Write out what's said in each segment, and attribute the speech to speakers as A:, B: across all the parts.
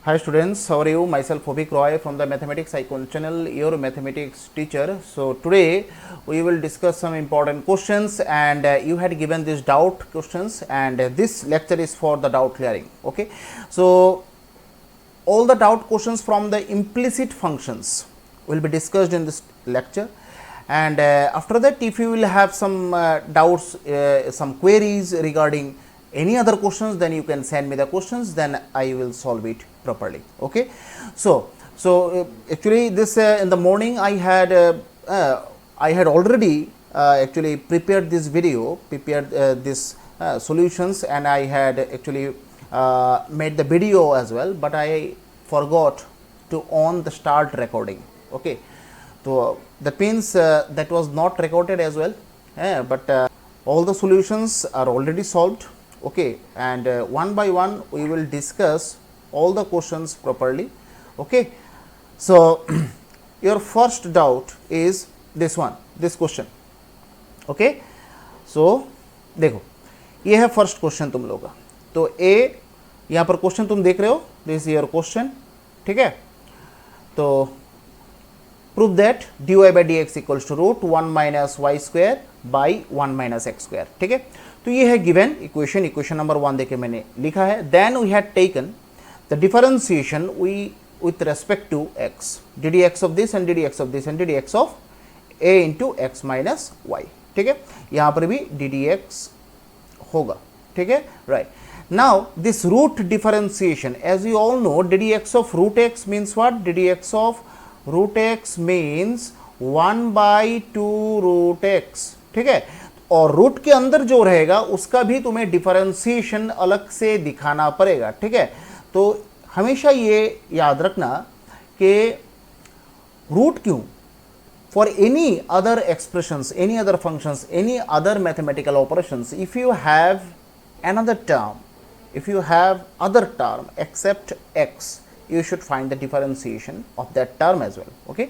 A: Hi students, how are you? Myself Hobik Roy from the Mathematics Icon channel, your mathematics teacher. So today we will discuss some important questions, and you had given this doubt questions, and this lecture is for the doubt clearing. Okay, so all the doubt questions from the implicit functions will be discussed in this lecture, and after that, if you will have some doubts, some queries regarding any other questions, then you can send me the questions, then I will solve it properly. Okay, so actually this in the morning I had already actually prepared this video, prepared this solutions, and I had actually made the video as well, but I forgot to on the start recording. Okay, so that means that was not recorded as well, but all the solutions are already solved. Okay, and one by one we will discuss all the questions properly. Okay, so your first doubt is this one, this question. Okay, so देखो ये है first question तुम लोग का, तो ए यहाँ पर question तुम देख रहे हो, दिस योर क्वेश्चन. ठीक है, तो prove that dy by dx equals to root 1 minus Y square by 1 minus x square. ठीक है, तो ये है गिवन इक्वेशन, इक्वेशन नंबर 1 देके मैंने लिखा है. Then we had taken the differentiation we with respect to X, D D x of this and D D x of this and D D x of A into X minus Y. ठीक है, यहाँ पर भी D D x होगा. ठीक है, right. Now this root differentiation, as you all know, D D x of root X means what? D D x of root X means 1 by 2 root X. ठीक है, और रूट के अंदर जो रहेगा उसका भी तुम्हें डिफरेंशिएशन अलग से दिखाना पड़ेगा. ठीक है, तो हमेशा ये याद रखना कि रूट क्यों, for any other expressions, any other functions, any other mathematical operations, if you have another term, if you have other term except x, you should find the differentiation of that term as well. Okay,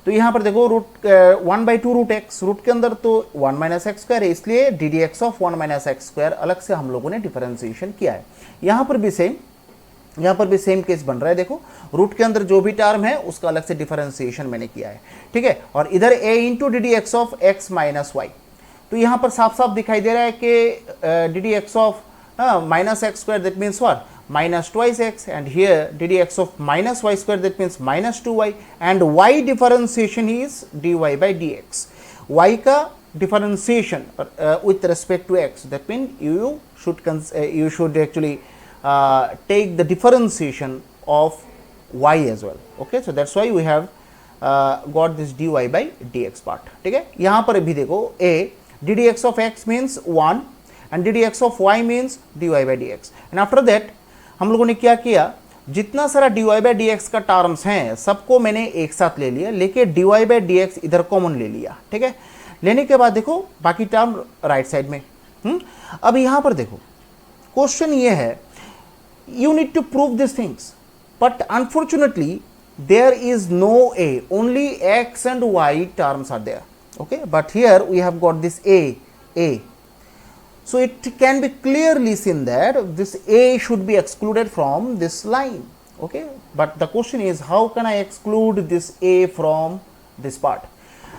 A: तो यहाँ पर देखो root 1 by 2 root X, root के अंदर तो 1 minus x square है, इसलिए D D x of 1 minus x square अलग से हम लोगों ने डिफरेंशिएशन किया है. यहाँ पर भी सेम केस बन रहा है. देखो रूट के अंदर जो भी टर्म है उसका अलग से डिफरेंशिएशन मैंने किया है. ठीक है, और इधर a into D D x of X minus Y, तो यहाँ पर साफ साफ दिखाई दे रहा है कि D D x of minus x square, that means what? minus twice x, and here dd x of minus y square, that means minus 2y, and y differentiation is dy by dx. y का differentiation with respect to x, that means you should actually take the differentiation of y as well. Okay, so that's why we have got this dy by dx part. ठीक है, यहाँ पर भी देखो a dd x of x means 1 and dd x of y means dy by dx, and after that हम लोगों ने क्या किया, जितना सारा dy by dx का टर्म्स हैं सबको मैंने एक साथ ले लिया, लेके dy by dx इधर कॉमन ले लिया. ठीक है, लेने के बाद देखो बाकी टर्म राइट साइड में. अब यहाँ पर देखो क्वेश्चन ये है, you need to prove this things, but unfortunately there is no a, only x and y terms are there. Okay, but here we have got this a. So it can be clearly seen that this a should be excluded from this line. Okay, but the question is, how can I exclude this a from this part?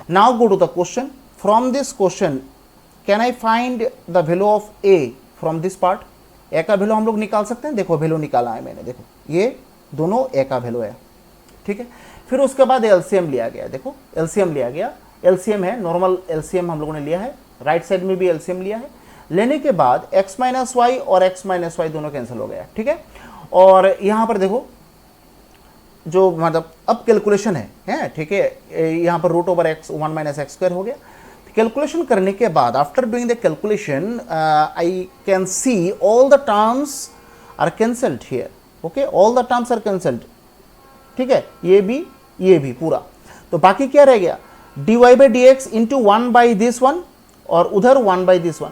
A: Now go to the question. From this question, can I find the value of a from this part? a का value हम लोग निकाल सकते हैं. देखो value निकाला है मैंने, देखो ये दोनों a का वैल्यू है. ठीक है, फिर उसके बाद एलसीएम लिया गया. देखो एलसीएम लिया गया, एलसीएम है, नॉर्मल एलसीएम हम लोगों ने लिया है, राइट साइड में भी एलसीएम लिया है. लेने के बाद x माइनस वाई और x माइनस वाई दोनों कैंसिल हो गया. ठीक है, और यहाँ पर देखो जो मतलब अब कैलकुलेशन है. ठीक है, यहाँ पर root over x 1 minus x square हो गया. कैलकुलेशन करने के बाद after doing the calculation I can see all the terms are cancelled here. Okay, all the terms are cancelled. ठीक है, ये भी पूरा, तो बाकी क्या रह गया? dy by dx into 1 by this one और उधर 1 बाई दिस वन.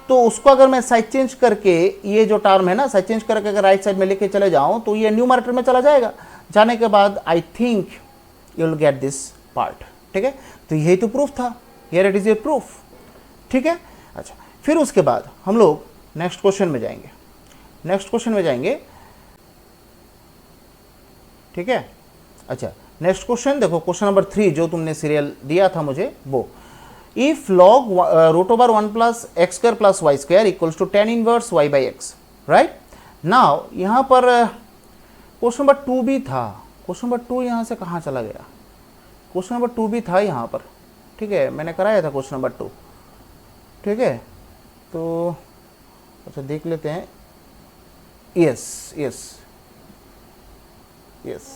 A: तो उसको अगर मैं साइड चेंज करके, ये जो टर्म है ना, साइड चेंज करके अगर राइट साइड में लेके चले जाऊं तो ये न्यूमरेटर में चला जाएगा. जाने के बाद I think you will get this part. ठीक है, तो यही तो प्रूफ था. Here it is your proof. ठीक है, अच्छा, फिर उसके बाद हम लोग नेक्स्ट क्वेश्चन में जाएंगे. ठीक है। अच्छा, नेक्स्ट क्वेश्चन देखो, क्वेश्चन नंबर 3 जो तुमने सीरियल दिया था मुझे वो, if log root over 1 plus x square plus y square equals to tan inverse y by x, right. Now यहाँ पर क्वेश्चन नंबर 2 भी था, क्वेश्चन नंबर 2 यहाँ से कहाँ चला गया, क्वेश्चन नंबर 2 भी था यहाँ पर, ठीक है, मैंने कराया था क्वेश्चन नंबर 2, ठीक है। तो अच्छा देख लेते हैं, yes yes yes,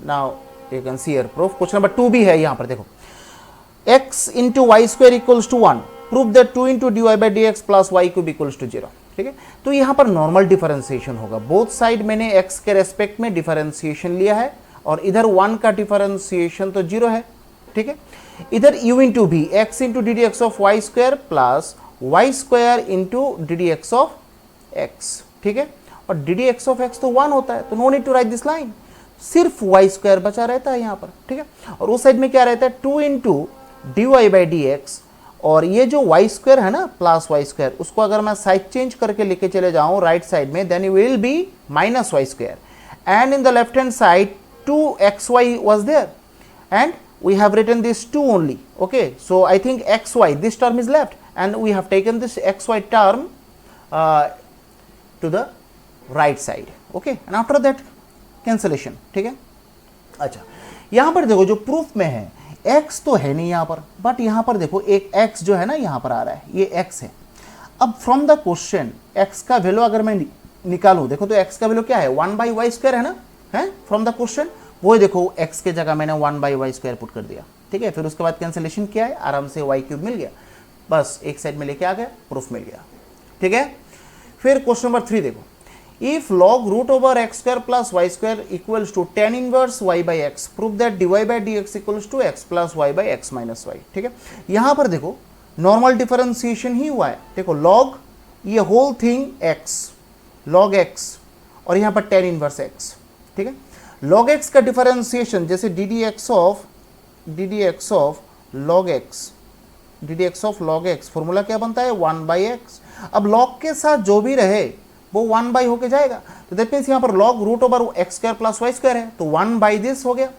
A: now you can see here proof, question number 2 भी है यहाँ पर, देखो x into y square equals to 1, prove that 2 into d y by d x plus y cube equals to 0, ठीक है। तो यहाँ पर नॉर्मल डिफरेंशिएशन होगा, बोथ साइड मैंने x के रेस्पेक्ट में डिफरेंशिएशन लिया है और इधर 1 का डिफरेंशिएशन तो 0 है, ठीक है। इधर u इंटू भी x into D D x of y square plus y square into D D x of x, ठीक है। और d D x of x तो 1 होता है, तो no need to write this line, सिर्फ वाई स्क्वायर बचा रहता है यहाँ पर, ठीक है। और उस साइड में क्या रहता है, 2 into d y by d x, और ये जो वाई स्क्वायर है ना प्लस वाई स्क्वायर, उसको अगर मैं साइड चेंज करके लेके चले जाऊं राइट साइड में, then you will be minus Y square, and in the left hand side 2xy was there and we have written this 2 only, okay, so I think xy, this term is left and we have taken this xy term to the right side, okay, and after that cancellation, ठीक है। अच्छा, यहाँ पर देखो जो proof में है x तो है नहीं यहाँ पर, बट यहाँ पर देखो एक x जो है ना यहाँ पर आ रहा है, ये x है। अब फ्रॉम द क्वेश्चन x का वैल्यू अगर मैं निकालूं, देखो तो x का वैल्यू क्या है, 1 बाई वाई स्क्वायर है ना, है फ्रॉम द क्वेश्चन, वो देखो x के जगह मैंने 1 बाई वाई स्क्वायर पुट कर दिया, ठीक है। फिर उसके बाद कैंसिलेशन किया है, आराम से वाई क्यूब मिल गया, बस एक साइड में लेके आ गए, प्रूफ मिल गया, ठीक है। फिर क्वेश्चन नंबर 3 देखो, if log root over x square plus y square equals to tan inverse y by x, prove that d y by d x equals to x plus y by x minus Y, ठीक है। यहाँ पर देखो normal differentiation ही हुआ है, देखो log ये whole thing x, log x, और यहाँ पर टेन इनवर्स x, ठीक है। log x का डिफरेंशिएशन जैसे D D x of log x, D D x of log x, formula क्या बनता है 1 बाई एक्स। अब log के साथ जो भी रहे वो 1 बाई होके जाएगा, तो दैट मीन्स यहाँ पर log root over x square plus y square है, तो 1 बाई दिस हो गया।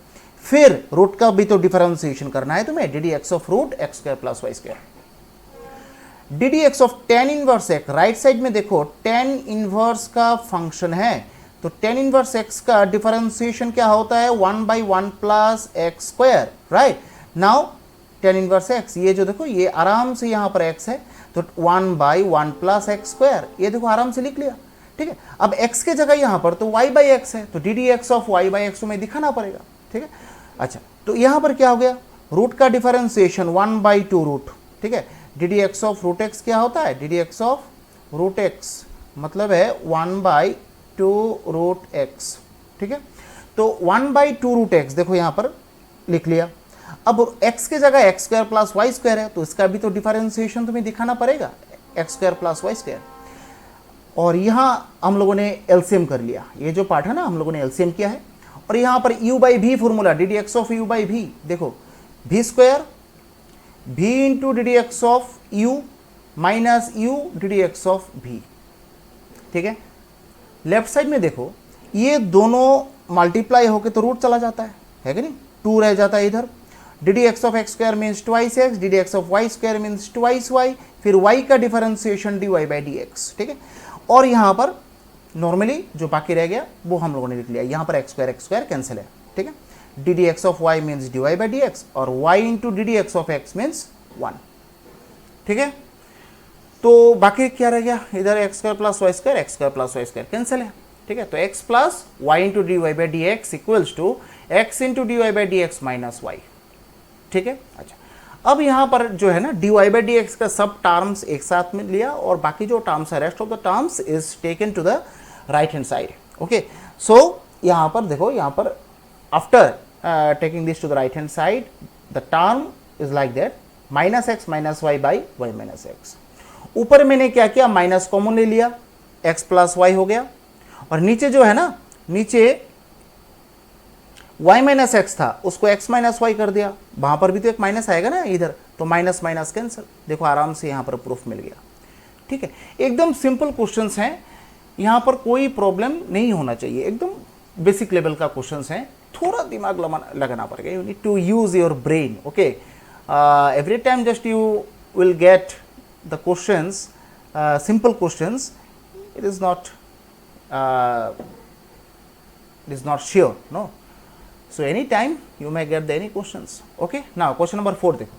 A: फिर रूट का भी तो डिफरेंशिएशन करना है तुम्हें, d D x of root x square plus y square, d D x of tan inverse x, right side में देखो टेन इनवर्स का फंक्शन है, तो टेन इनवर्स एक्स का डिफरेंशिएशन क्या होता है 1 by 1 plus x square, right. Now tan inverse x, ये जो देखो ये आराम से यहाँ पर x है, तो 1 बाई 1 प्लस एक्स स्क्वायर, ये देखो आराम से लिख लिया, ठीक है। अब x के जगह यहाँ पर तो y बाई एक्स है, तो D D x of y by x में दिखाना पड़ेगा, ठीक है। अच्छा, तो यहाँ पर क्या हो गया, रूट का डिफरेंशिएशन 1 बाई 2 रूट, ठीक है। D D x of root x क्या होता है, d D x of root x मतलब है 1 बाई 2 रूट एक्स, ठीक है। तो 1 बाई 2 रूट एक्स देखो यहाँ पर लिख लिया। अब x के जगह x square plus y square है, तो इसका भी तो डिफरेंशिएशन तुम्हें दिखाना पड़ेगा, x square plus y square. और यहाँ हम लोगों ने एलसीएम कर लिया, ये जो पार्ट है ना हम लोगों ने एलसीएम किया है। और यहाँ पर u बाई भी formula, D D x of u by भी, देखो v square v into D D x of u minus u D D x of v, ठीक है। लेफ्ट साइड में देखो ये दोनों मल्टीप्लाई होके तो रूट चला जाता है कि नहीं, 2 रह जाता है इधर, d D x of x square means twice x, D D x of y square means twice y, फिर वाई का differentiation d y by d x, ठीक है। और यहाँ पर नॉर्मली जो बाकी रह गया वो हम लोगों ने लिख लिया, यहाँ पर एक्स स्क्वायर कैंसिल है, ठीक है। D D x of y means d y by d x, और y into D D x of x means 1, ठीक है। तो बाकी क्या रह गया, इधर x square plus y square cancel है, ठीक है। तो x plus y into d y by d x equals to x into d y by d x minus Y, ठीक है। अच्छा, अब यहाँ पर जो है ना d y by d x का सब टर्म्स एक साथ में लिया, और बाकी जो टर्म्स है rest of the terms is taken to the right hand side, okay. So यहाँ पर देखो, यहाँ पर after taking this to the right hand side the term is like that minus x minus y by y minus x. ऊपर मैंने क्या किया, minus common ले लिया, एक्स प्लस वाई हो गया, और नीचे जो है ना, नीचे y माइनस एक्स था उसको x माइनस वाई कर दिया, वहां पर भी तो एक माइनस आएगा ना इधर, तो माइनस माइनस कैंसिल, देखो आराम से यहां पर प्रूफ मिल गया, ठीक है। एकदम सिंपल क्वेश्चंस हैं, यहां पर कोई प्रॉब्लम नहीं होना चाहिए, एकदम बेसिक लेवल का क्वेश्चंस हैं, थोड़ा दिमाग लगाना पड़ेगा, you need to use your brain, okay. Every time just you will get the questions, simple questions, it is not sure, no. So anytime you may get any questions, okay. Now question number 4 देखो,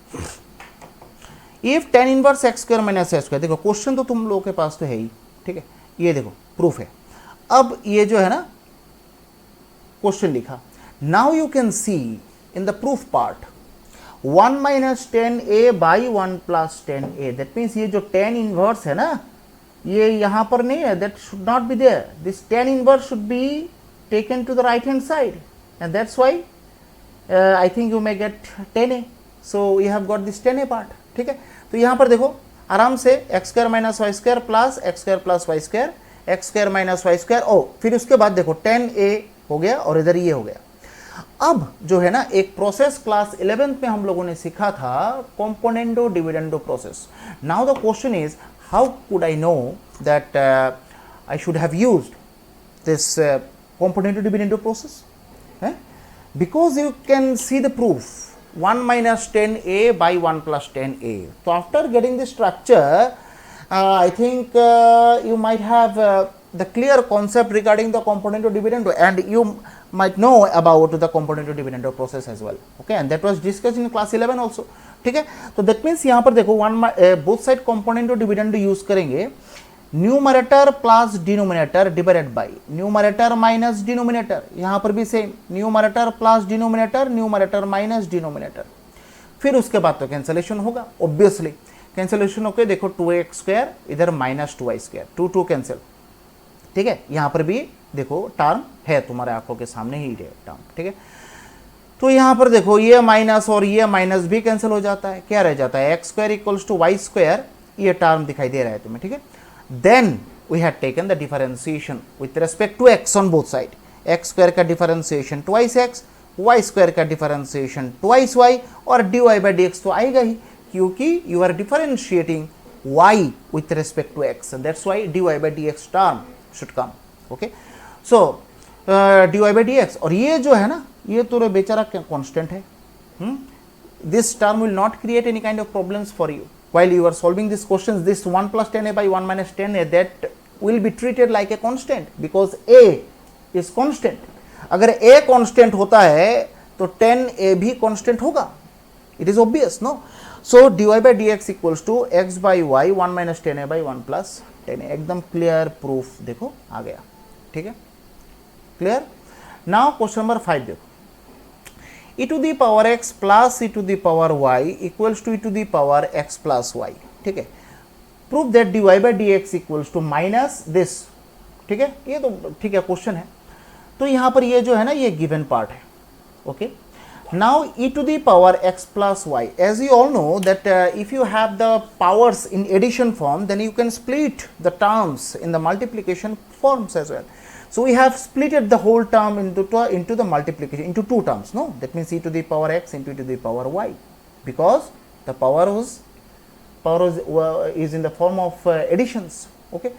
A: if tan inverse x square minus a square, देखो question तो तुम लोगों के पास तो है ही, ठीक है, ये देखो प्रूफ है। अब ये जो है ना क्वेश्चन लिखा, now you can C in the proof part 1 minus 10a by 1 plus 10a, that means ये जो tan inverse है ना, ये यहाँ पर नहीं है, that should not be there, this tan inverse should be taken to the right hand side, and that's why I think you may get 10a, so you have got this 10a part, ठीक है। तो यहाँ पर देखो आराम से x square minus y square plus x square plus y square, x square minus y square, ओ फिर उसके बाद देखो 10a हो गया और इधर ये हो गया। अब जो है ना एक प्रोसेस क्लास 11th में हम लोगों ने सीखा था, componendo dividendo process. Now the question is how could I know that I should have used this componendo dividendo process, because you can see the proof 1 minus 10a by 1 plus 10a. So after getting the structure, I think you might have the clear concept regarding the componendo dividendo, and you might know about the componendo dividendo process as well, okay, and that was discussed in class 11 also, ठीक है। तो that means यहाँ पर देखो both side componendo dividendo use करेंगे, numerator plus denominator divided by numerator minus denominator, यहाँ पर भी same numerator plus denominator, numerator minus denominator, फिर उसके बाद तो कैंसलेशन होगा, ऑब्वियसली कैंसलेशन होके देखो 2x स्क्वायर इधर माइनस 2y स्क्वायर, 2 2 कैंसिल, ठीक है। यहाँ पर भी देखो टर्म है तुम्हारे आंखों के सामने ही है टर्म, ठीक है। तो यहाँ पर देखो ये माइनस और ये माइनस भी कैंसिल हो जाता है, क्या रह जाता है x square equals to y square, ये टर्म दिखाई दे रहा है तुम्हें, ठीक है। Then we had taken the differentiation with respect to x on both side, x square का differentiation twice x, y square का differentiation twice y, और dy by dx तो आएगा ही, क्योंकि you are differentiating y with respect to x, and that's why dy by dx term should come, okay. So dy by dx, और ये जो है ना ये तो बेचारा constant है, this term will not create any kind of problems for you. While you are solving these questions, this 1 plus 10a by 1 minus 10a, that will be treated like a constant, because a is constant. अगर a constant होता है तो 10a भी constant होगा, it is obvious, no? So dy by dx equals to x by y 1 minus 10a by 1 plus 10a, एकदम clear proof देखो आ गया, ठीक है, clear। Now question number 5 देखो, e to the power x plus e to the power y equals to e to the power x plus y, ठीक है। Prove that dy by dx equals to minus this, ठीक है, ये तो ठीक है question है। तो यहाँ पर ये जो है ना ये गिवन पार्ट है, okay. Now e to the power x plus y, as you all know that if you have the powers in addition form, then you can split the terms in the multiplication forms as well. So we have splitted the whole term into the multiplication into two terms, no? That means e to the power x into e to the power y, because the power is in the form of additions, okay.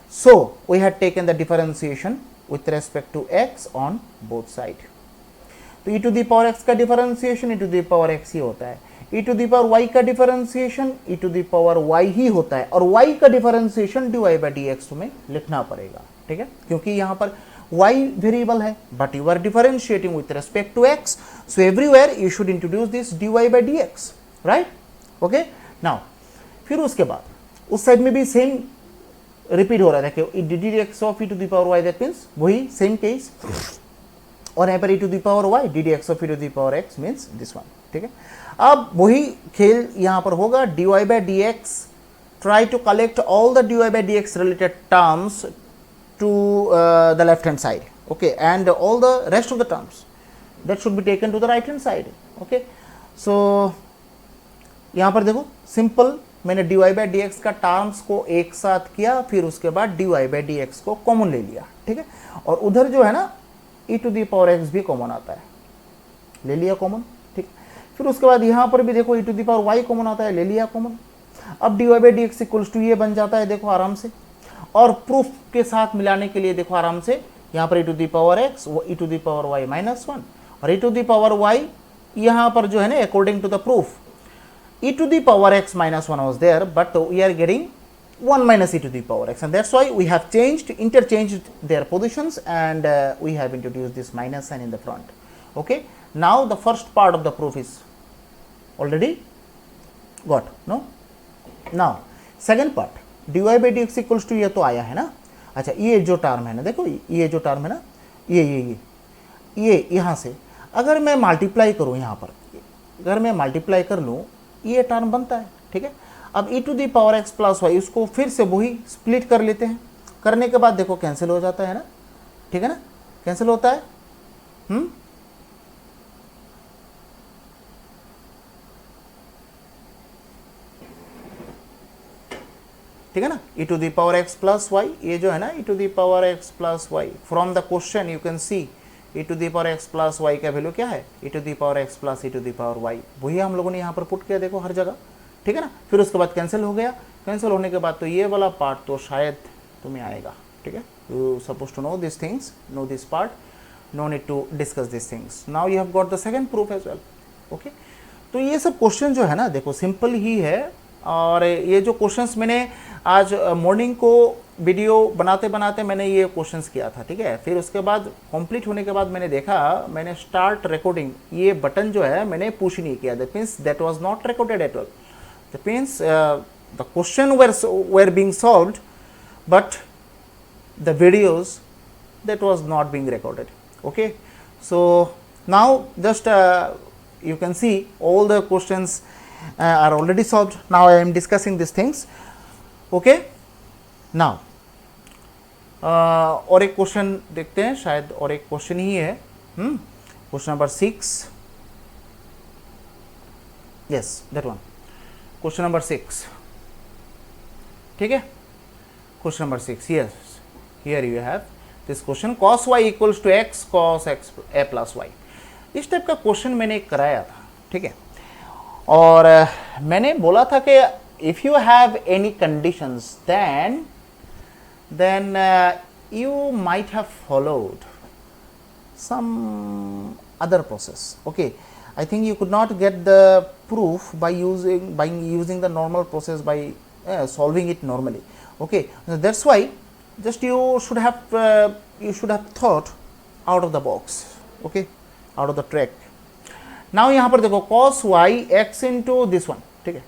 A: So we had taken the differentiation with respect to x on both sides. तो e to the power x का differentiation e to the power x ही होता है, e to the power y का differentiation e to the power y ही होता है, और y का differentiation dy by dx तुम्हें लिखना पड़ेगा, ठीक है, क्योंकि यहाँ पर y वेरिएबल है, but you are differentiating with respect to x, so everywhere you should introduce this dy by dx, right, okay. Now फिर उसके बाद उस साइड में भी सेम रिपीट हो रहा है कि ddx of e to the power y, that means वही सेम केस, और यहाँ पर e to the power y ddx of e to the power x means this one, ठीक है। अब वही खेल यहाँ पर होगा, dy by dx, try to collect all the dy by dx related terms to the left hand side, okay, and all the rest of the terms that should be taken to the right hand side, okay. So यहाँ पर देखो simple मैंने dy by dx का terms को एक साथ किया, फिर उसके बाद dy by dx को कॉमन ले लिया, ठीक है, और उधर जो है ना e to the power x भी कॉमन आता है, ले लिया कॉमन, ठीक। फिर उसके बाद यहाँ पर भी देखो e to the power y common आता है, ले लिया कॉमन। अब dy by dx equals to ये बन जाता है देखो आराम से, और प्रूफ के साथ मिलाने के लिए देखो आराम से यहाँ पर e to the power x, e to the power y minus 1, और e to the power y यहाँ पर जो है ना according to the proof e to the power x minus 1 was there, but we are getting 1 minus e to the power x, and that's why we have interchanged their positions, and we have introduced this minus sign in the front. Okay, now the first part of the proof is already got, no? Now second part, dy by dx equals to, ये तो आया है ना. अच्छा, ये जो term है ना, देखो ये जो टर्म है ना, ये यहाँ से अगर मैं मल्टीप्लाई करूँ, यहाँ पर अगर मैं मल्टीप्लाई कर लूँ, ये टर्म बनता है. ठीक है, अब e to the power x plus y, उसको फिर से वही स्प्लिट कर लेते हैं. करने के बाद देखो कैंसिल हो जाता है ना. ठीक है ना, कैंसिल होता है. ठीक है ना, e to the power x plus y, ये जो है ना e to the power x plus y, from the question you can see e to the power x plus y का वैल्यू क्या है, e to the power x plus e to the power y. वही हम लोगों ने यहाँ पर put किया, देखो हर जगह. ठीक है ना, फिर उसके बाद कैंसिल हो गया. कैंसिल होने के बाद तो ये वाला पार्ट तो शायद तुम्हें आएगा. ठीक है, you suppose to know this things, know this part, no need to discuss this things. Now you have got the second proof as well. Okay, तो ये सब क्वेश्चन जो है ना, देखो सिंपल ही है. और ये जो क्वेश्चंस मैंने आज मॉर्निंग को वीडियो बनाते बनाते मैंने ये क्वेश्चंस किया था. ठीक है, फिर उसके बाद कंप्लीट होने के बाद मैंने देखा, मैंने स्टार्ट रिकॉर्डिंग, ये बटन जो है मैंने पुश नहीं किया. That means that was not recorded at all. That means the question were being solved, but the videos that was not being recorded. Okay, so now just you can see all the questions are already solved. Now I am discussing these things. Okay, now और एक question देखते हैं, शायद और एक question ही है. Question number 6. Yes, that one. Question number 6. ठीक है, question number 6. Yes, here you have this question, cos y equals to x cos x a plus y. इस टाइप का क्वेश्चन मैंने कराया था. ठीक है, और मैंने बोला था कि if you have any conditions, then you might have followed some other process. Okay, I think you could not get the proof by using the normal process, by solving it normally. Okay, that's why just you should have thought out of the box. Okay, out of the track. Now यहाँ पर देखो cos y x into this one. ठीक है,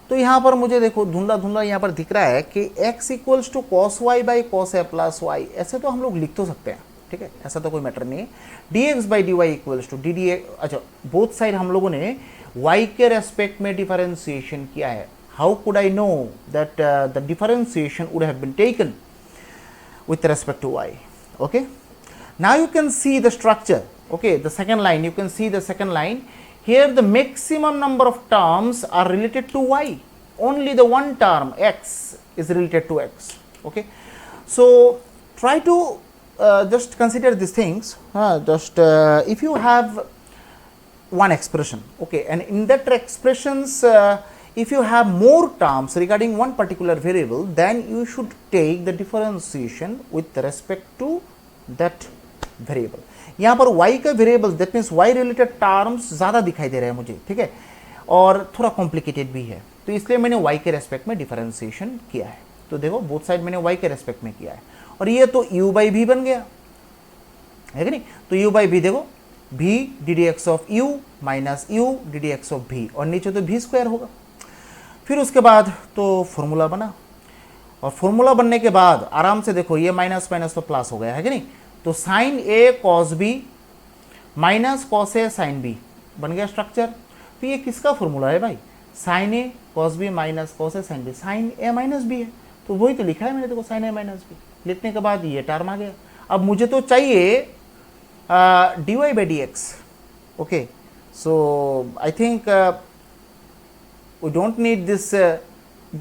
A: तो यहाँ पर मुझे देखो धुंधला धुंधला यहाँ पर दिख रहा है कि x equals to cos y by cos a plus y. ऐसे तो हम लोग लिख तो सकते हैं. ठीक है, ऐसा तो कोई मैटर नहीं है. dx by dy equals to ddx. अच्छा, बोथ साइड हम लोगों ने y के रेस्पेक्ट में डिफरेंशिएशन किया है. How could I know that the differentiation would have been taken with respect to y. Okay, now you can see the structure. Okay, the second line, you can see the second line here. The maximum number of terms are related to y. Only the one term x is related to x. Okay, so try to just consider these things. If you have one expression, okay, and in that expressions if you have more terms regarding one particular variable, then you should take the differentiation with respect to that variable. यहाँ पर y का variable, that means y related terms ज़्यादा दिखाई दे रहे हैं मुझे. ठीक है, और थोड़ा कॉम्प्लिकेटेड भी है, तो इसलिए मैंने y के रेस्पेक्ट में डिफरेंशिएशन किया है. तो देखो बोथ साइड मैंने y के रेस्पेक्ट में किया है, और ये तो u बाई v बन गया है कि नहीं. तो u बाई v देखो, v ddx of u minus u ddx of v, और नीचे तो v स्क्वायर होगा. फिर उसके बाद तो फॉर्मूला बना, और फॉर्मूला बनने के बाद आराम से देखो ये माइनस माइनस तो प्लस हो गया है कि नहीं. तो sign A cos B minus cos A sine B बन गया स्ट्रक्चर. तो ये किसका फॉर्मूला है भाई? Sign A cos B minus cos A sine B. Sign A minus B है, तो वही तो लिखा है मैंने, देखो साइन ए माइनस बी. लिखने के बाद ये टर्म आ गया. अब मुझे तो चाहिए d y by d x. Okay, so I think we don't need this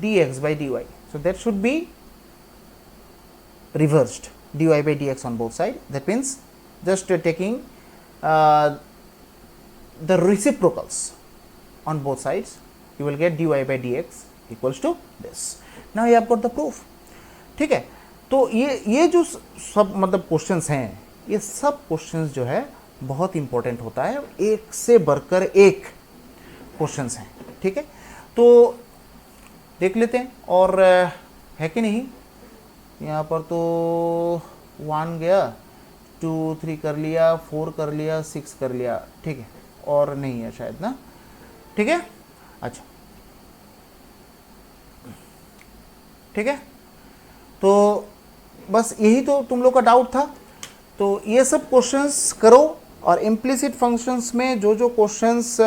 A: dx by dy, so that should be reversed, dy by dx on both sides. That means just taking the reciprocals on both sides, you will get dy by dx equals to this. Now you have got the proof. ठीक है, तो ये जो सब मतलब questions हैं ये सब क्वेश्चंस जो है बहुत इंपॉर्टेंट होता है, एक से बढ़कर एक क्वेश्चंस हैं, ठीक है। तो देख लेते हैं, और है कि नहीं, यहाँ पर तो 1 गया, 2 3 कर लिया, 4 कर लिया, 6 कर लिया, ठीक है, और नहीं है शायद ना, ठीक है। अच्छा, ठीक है, तो बस यही तो तुम लोग का डाउट था। तो ये सब क्वेश्चंस करो, और इम्प्लिसिट फंक्शंस में जो जो क्वेश्चंस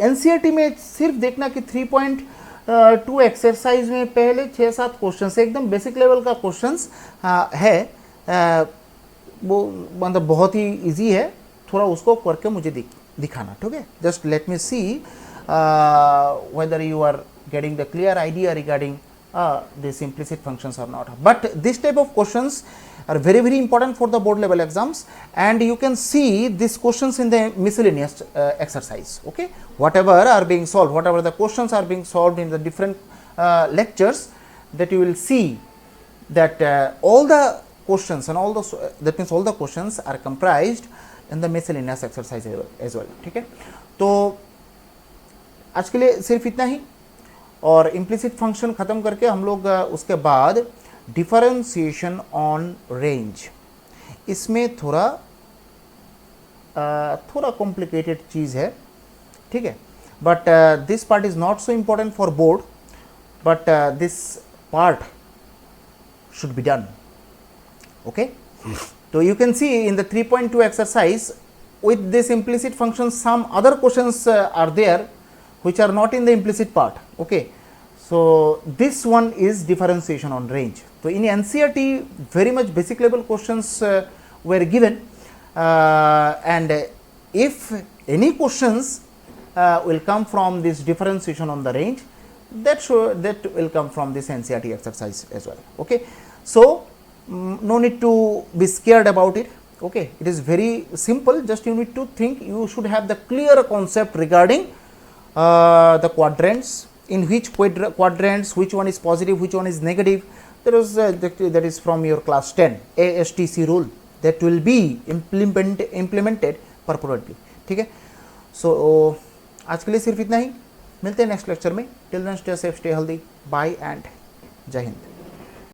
A: एनसीईआरटी में सिर्फ देखना कि 3.2 एक्सरसाइज में पहले 6-7 क्वेश्चंस एकदम बेसिक लेवल का क्वेश्चंस है, वो मतलब बहुत ही इजी है, थोड़ा उसको करके मुझे दिखाना, ठीक है। Just let me see whether you are getting the clear idea regarding these implicit functions or not. But this type of questions are very very important for the board level exams, and you can see these questions in the miscellaneous exercise, okay. Whatever are being solved, whatever the questions are being solved in the different lectures, that you will see that all the questions and all the that means all the questions are comprised in the miscellaneous exercise as well, ठीक है। तो आज के लिए सिर्फ इतना ही, और implicit function ख़त्म करके हम लोग उसके बाद डिफरेंशिएशन ऑन रेंज, इसमें थोड़ा कॉम्प्लिकेटेड चीज़ है, ठीक है। But this part is not so important for board, but this part should be done, okay. तो you can see in the 3.2 exercise with this implicit function some other questions are there which are not in the implicit part, okay. So this one is differentiation on range. So in NCERT very much basic level questions were given, and if any questions will come from this differentiation on the range, that will come from this NCERT exercise as well, okay. So no need to be scared about it, okay. It is very simple, just you need to think, you should have the clear concept regarding the quadrants, in which quadrants which one is positive, which one is negative. That is from your class 10 ASTC rule that will be implemented purportedly, ठीक है। So आज के लिए सिर्फ इतना ही, मिलते हैं नेक्स्ट लेक्चर में। Till then stay safe, stay healthy, bye and जय हिंद।